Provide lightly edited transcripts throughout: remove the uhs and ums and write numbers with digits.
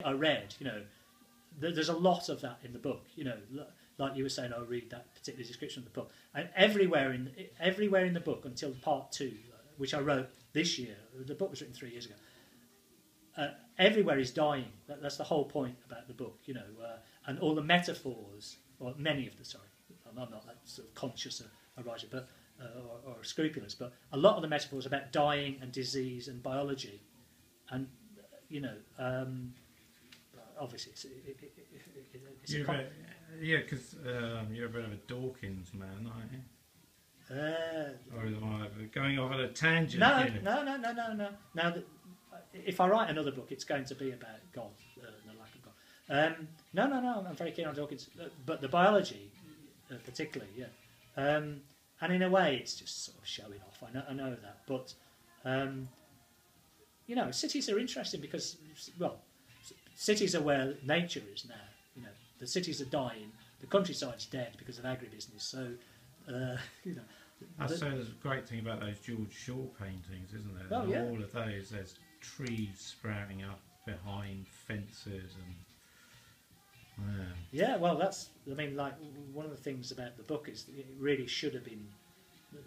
I read, you know, there's a lot of that in the book. You know, like you were saying, I'll read that particular description of the book, and everywhere in the book until part 2, which I wrote this year. The book was written 3 years ago. Everywhere is dying. That's the whole point about the book, you know, and all the metaphors, or many of the. Sorry, I'm not that sort of conscious a writer, but or scrupulous, but a lot of the metaphors about dying and disease and biology, and you know, obviously it's yeah, because you're a bit of a Dawkins man, aren't you? Or am I going off on a tangent? No. Now, if I write another book, it's going to be about God, the lack of God. No, I'm very keen on Dawkins, but the biology, particularly, yeah. And in a way, it's just sort of showing off. I know that, but you know, cities are interesting because, well, cities are where nature is now. You know, the cities are dying, the countryside's dead because of agribusiness. So, you know. I say there's a great thing about those George Shaw paintings, isn't there? Oh, yeah. All of those, there's trees sprouting up behind fences and. Yeah, well, that's. I mean, like one of the things about the book is that it really should have been,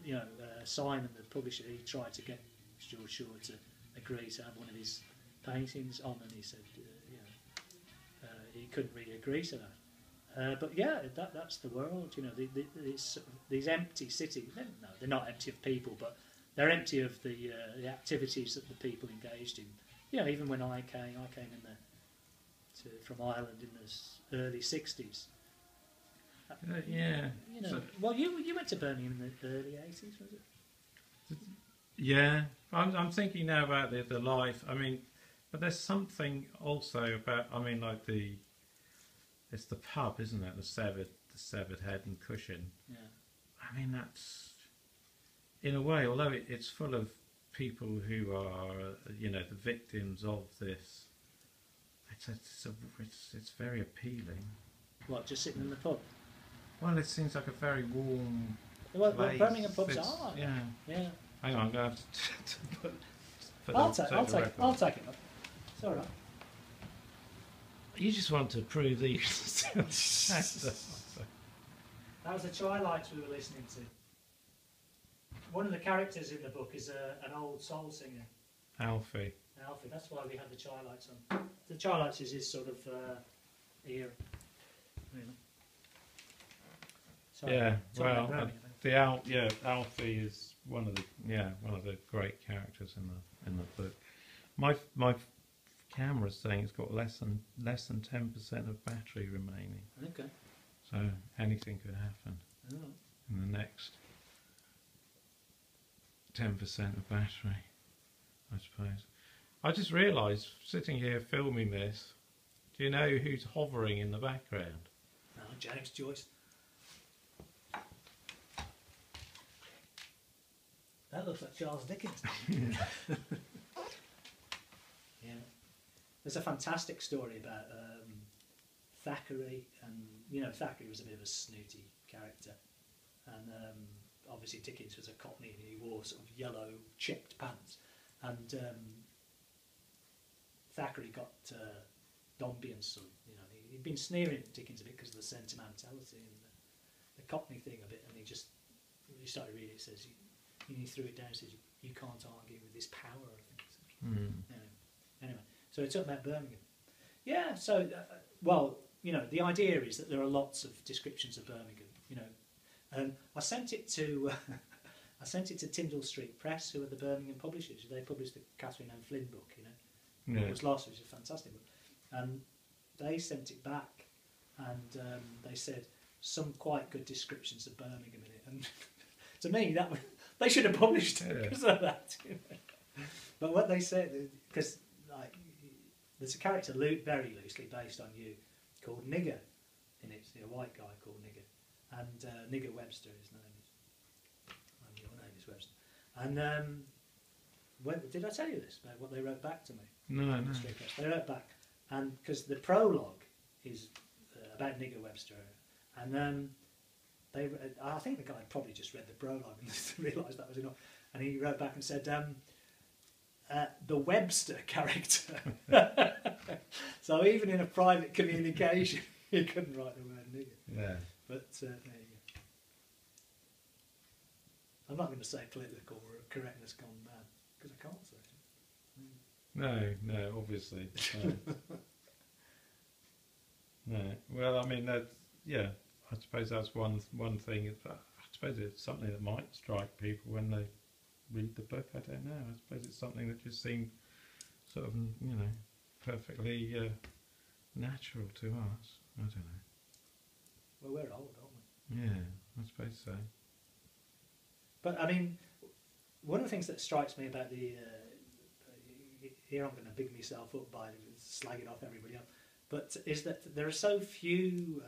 you know, Simon, the publisher, he tried to get George Shaw to agree to have one of his paintings on, and he said, you know, he couldn't really agree to that. But yeah, that's the world, you know. These empty cities. No, they're not empty of people, but they're empty of the activities that the people engaged in. You know, even when I came in from Ireland in the early '60s. Yeah. You know, well, you went to Birmingham in the early '80s, was it? Yeah, I'm thinking now about the life. I mean, but there's something also about. I mean, like it's the pub, isn't it? The severed head and cushion. Yeah. I mean, that's in a way, although it's full of people who are, you know, the victims of this. It's very appealing. What, just sitting in the pub? Well, it seems like a very warm. Well, place. Birmingham pubs are. Yeah. Yeah. Hang on, I'm going to have to put. I'll take it. It's all right. You just want to prove that you That was the Twilights we were listening to. One of the characters in the book is an old soul singer. Alfie. That's why we had the Twilights on. The Twilights is his sort of era. Really. Sorry, yeah. Well, Alfie is one of the great characters in the book. My camera's saying it's got less than 10% of battery remaining. Okay. So anything could happen in the next 10% of battery, I suppose. I just realised, sitting here filming this, do you know who's hovering in the background? No, James Joyce. That looks like Charles Dickens. Yeah. There's a fantastic story about Thackeray, and you know, Thackeray was a bit of a snooty character, and obviously Dickens was a Cockney and he wore sort of yellow checked pants, and Thackeray got Dombey and Son. You know, he'd been sneering at Dickens a bit because of the sentimentality and the Cockney thing a bit, and he started reading it. It says he threw it down. It says you can't argue with this power. I think. Anyway, so it's talking about Birmingham. Yeah. So well, you know, the idea is that there are lots of descriptions of Birmingham. You know, I sent it to Tyndall Street Press, who are the Birmingham publishers. They published the Catherine Anne Flynn book. You know, It was lost. It was a fantastic book, and they sent it back, and they said some quite good descriptions of Birmingham in it. And to me, they should have published it because of that. You know? But what they said, because like there's a character very loosely based on you called Nigger in it. A white guy called Nigger, and Nigger Webster, his name is. And your name is Webster. And did I tell you this about what they wrote back to me? No. They wrote back, and because the prologue is about Nigger Webster, and I think the guy probably just read the prologue and realised that was enough, and he wrote back and said, the Webster character. So even in a private communication, you couldn't write the word nigger. Yeah. But there you go. I'm not going to say political correctness gone bad, because I can't say it. No, obviously. No. Well, I mean, that's, yeah, I suppose that's one thing. I suppose it's something that might strike people when they read the book. I don't know. I suppose it's something that just seemed sort of, you know, perfectly natural to us. I don't know. Well, we're old, aren't we? Yeah, I suppose so. But I mean, one of the things that strikes me about the here I'm going to big myself up by slagging off everybody else, but is that there are so few.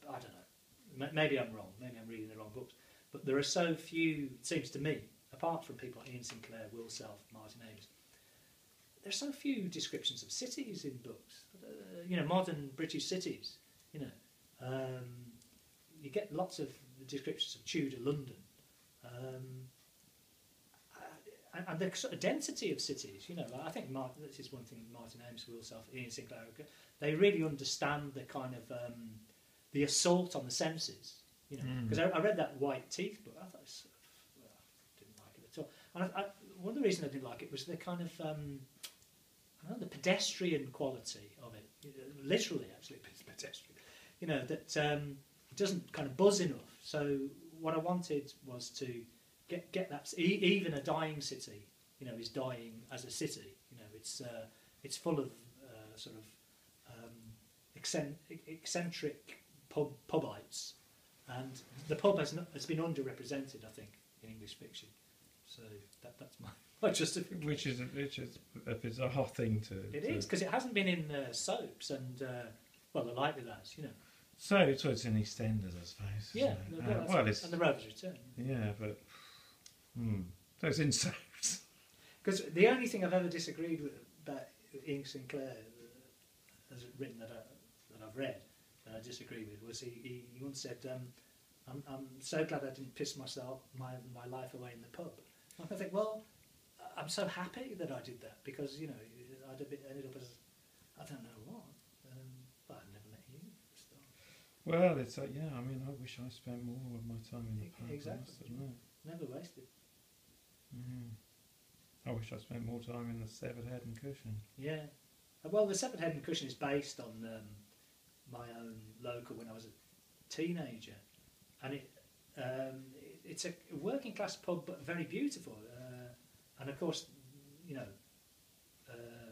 I don't know. Maybe I'm wrong. Maybe I'm reading the wrong books. But there are so few. It seems to me, apart from people like Ian Sinclair, Will Self, Martin Amis, there's so few descriptions of cities in books. You know, modern British cities. You know, you get lots of descriptions of Tudor London. And the sort of density of cities, you know, I think this is one thing Martin Amis, Will Self, Ian Sinclair, they really understand the kind of the assault on the senses, you know. Because I read that White Teeth book, I thought didn't like it at all. And one of the reasons I didn't like it was the kind of I don't know, the pedestrian quality of it. Literally, actually, it's pedestrian. You know, that it doesn't kind of buzz enough. So what I wanted was to get that, even a dying city, you know, is dying as a city. You know, it's full of sort of eccentric pubites, and the pub has been underrepresented, I think, in English fiction. So that's my justification. Which is a bizarre thing to. It is, because it hasn't been in soaps and well, the Likely Lads, you know. So it's in EastEnders, I suppose. Yeah, well, it's, and The Rover's Return. Yeah, but so it's in soaps. Because the only thing I've ever disagreed with about Ian Sinclair, as written that I've read, that I disagree with, was he once said, "I'm so glad I didn't piss my life away in the pub." And I think, well, I'm so happy that I did that, because, you know, ended up as I don't know what. But I'd never met you. Well, it's yeah. I mean, I wish I spent more of my time in the pub. Exactly. I must admit. Never wasted. I wish I spent more time in the Severed Head and Cushion. Yeah. Well, the Severed Head and Cushion is based on my own local when I was a teenager, and it's a working class pub, but very beautiful. And of course, you know,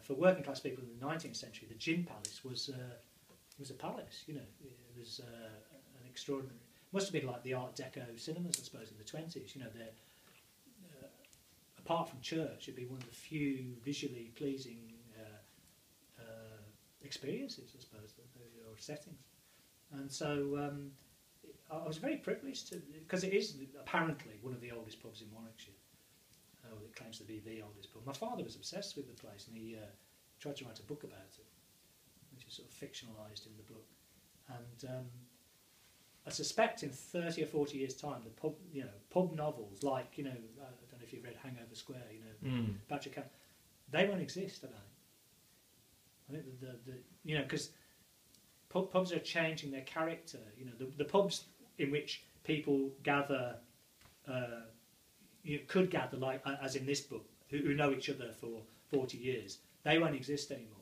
for working class people in the 19th century, the Gin Palace was a palace. You know, it was an extraordinary. Must have been like the Art Deco cinemas, I suppose, in the 20s. You know, they're apart from church, it'd be one of the few visually pleasing experiences, I suppose, or settings. And so I was very privileged to, because it is apparently one of the oldest pubs in Warwickshire. It claims to be the oldest pub. My father was obsessed with the place, and he tried to write a book about it, which is sort of fictionalised in the book. And I suspect in 30 or 40 years' time, the pub novels, like, you know, I don't know if you've read Hangover Square, you know, Patrick Campbell, they won't exist, I don't think. I think you know, because pubs are changing their character. You know, the pubs in which people gather, could gather, like as in this book, who know each other for 40 years, they won't exist anymore.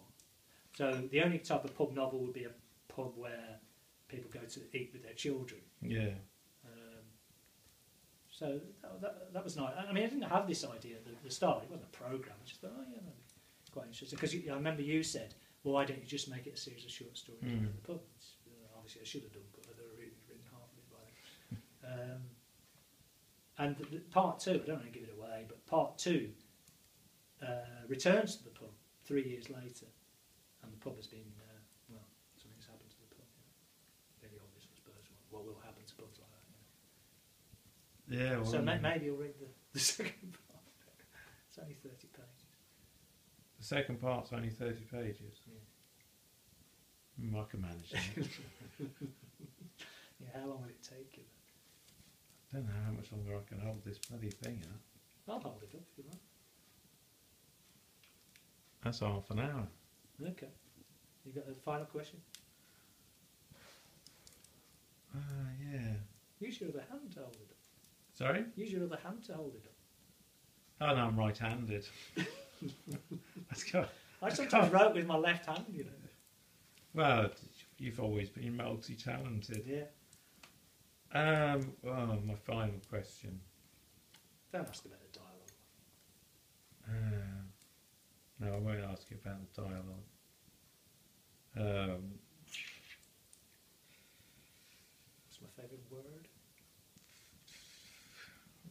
So the only type of pub novel would be a pub where people go to eat with their children. Yeah. So that was nice. I mean, I didn't have this idea at the start. It wasn't a programme. I just thought, oh yeah, that'd be quite interesting. Because I remember you said, well, why don't you just make it a series of short stories about the pub? Obviously, I should have done, but I'd already written half of it by then. And part two, I don't want to give it away, but part two returns to the pub 3 years later, and the pub has been, well, something's happened to the pub. Very obvious, I suppose, what will happen to pubs like that. You know? Yeah. Well, so maybe you'll read the second part. It's only 30 pages. The second part's only 30 pages. Yeah. I can manage that. Yeah, how long will it take you? I don't know how much longer I can hold this bloody thing up. I'll hold it up if you want. That's half an hour. Okay. You got a final question? Yeah. Use your other hand to hold it up. Sorry? Use your other hand to hold it up. Oh no, I'm right-handed. Let's go. I sometimes wrote with my left hand, you know. Well, you've always been multi-talented. Yeah. Well, my final question. Don't ask about the dialogue. No, I won't ask you about the dialogue. What's my favourite word?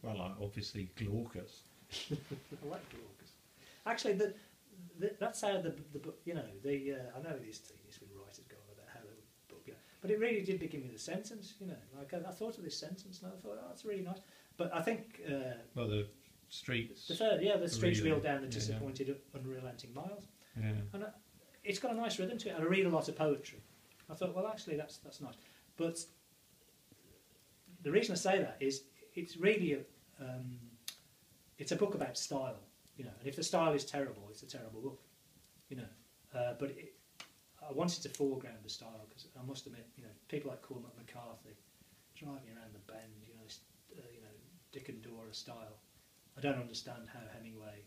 Well, obviously glaucous. I like glaucous. Actually, that's how the book, you know, I know these writers go on about how the book, you know, but it really did begin with a sentence, you know. Like I thought of this sentence and I thought, oh, that's really nice. But I think well, the streets. the streets really, reel down the disappointed, unrelenting miles. Yeah. And it's got a nice rhythm to it. And I read a lot of poetry. I thought, well, actually, that's nice. But the reason I say that is it's really it's a book about style, you know. And if the style is terrible, it's a terrible book, you know. But I wanted to foreground the style because I must admit, you know, people like Cormac McCarthy driving around the bend, you know, this, Dick and Dora style. I don't understand how Hemingway.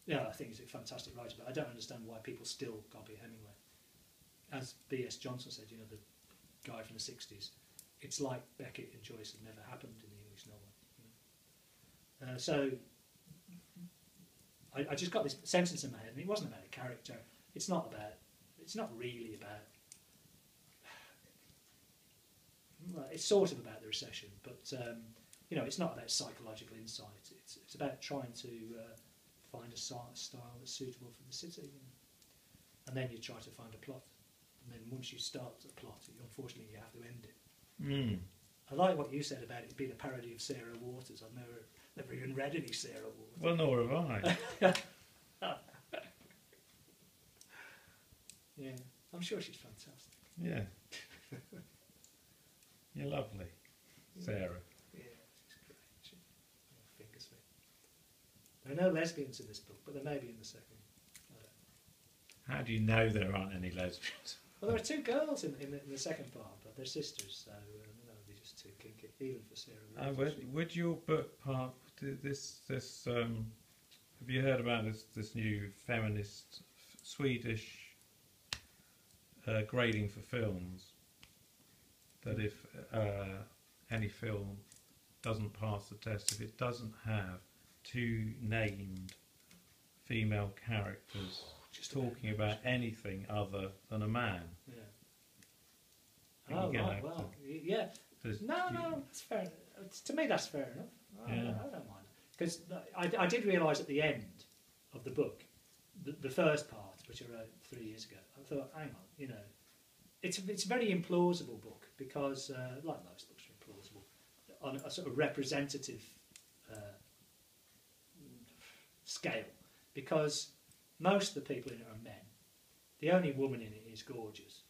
Yeah, I think he's a fantastic writer, but I don't understand why people still copy Hemingway. As B.S. Johnson said, you know, the guy from the 60s, it's like Beckett and Joyce had never happened in the English novel. You know? So I just got this sentence in my head, and it wasn't about a character. It's not really about. Well, it's sort of about the recession, but you know, it's not about psychological insight. It's about trying to find a style that's suitable for the city, you know? And then you try to find a plot. And then once you start a plot, unfortunately, you have to end it. Mm. I like what you said about it being a parody of Sarah Waters. I've never even read any Sarah Waters. Well, nor have I. Yeah, I'm sure she's fantastic. Yeah. You're lovely, Sarah. Yeah, she's great. Fingers me. There are no lesbians in this book, but there may be in the second. How do you know there aren't any lesbians? Well, there are two girls in the second part, but they're sisters, so no, they're just too kinky, even for Sarah. Would your book part this? Have you heard about this new feminist Swedish grading for films? That if any film doesn't pass the test, if it doesn't have two named female characters just talking about anything other than a man. Yeah. Oh, right, well, yeah. No, that's fair. To me, that's fair enough. I don't mind. Because I did realise at the end of the book, the first part, which I wrote 3 years ago, I thought, hang on, you know, it's a very implausible book because, like most books are implausible, on a sort of representative scale, because most of the people in it are men. The only woman in it is gorgeous,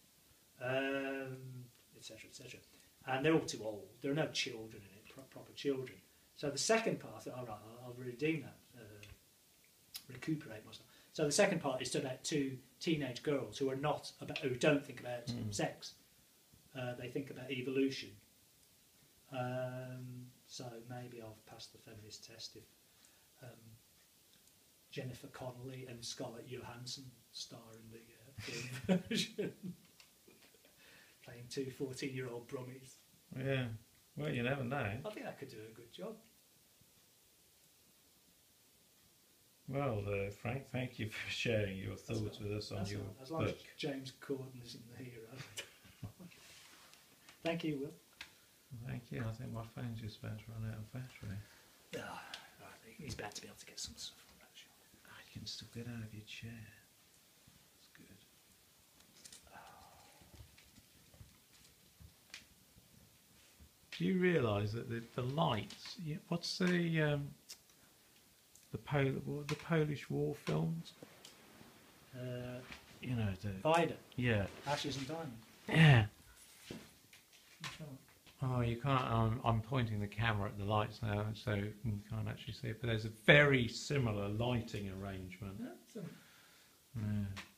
etc., etc. And they're all too old. There are no children in it, proper children. So the second part, all right, I'll redeem that, recuperate myself. So the second part is about two teenage girls who don't think about sex. They think about evolution. So maybe I've passed the feminist test if Jennifer Connelly and Scarlett Johansson star in the film version, playing two 14-year-old brummies. Yeah, well, you never know. I think that could do a good job. Well, Frank, thank you for sharing your thoughts with us on your book. As long as James Corden isn't the hero. Thank you, Will. Thank you. I think my phone's just about to run out of battery. Right, he's about to be able to get some stuff from that shot. You can still get out of your chair. That's good. Do you realise that the lights? What's the Polish war films? You know the. Vida. Yeah. Ashes and Diamonds. Yeah. Oh, you can't. I'm pointing the camera at the lights now, so you can't actually see it. But there's a very similar lighting arrangement Yeah.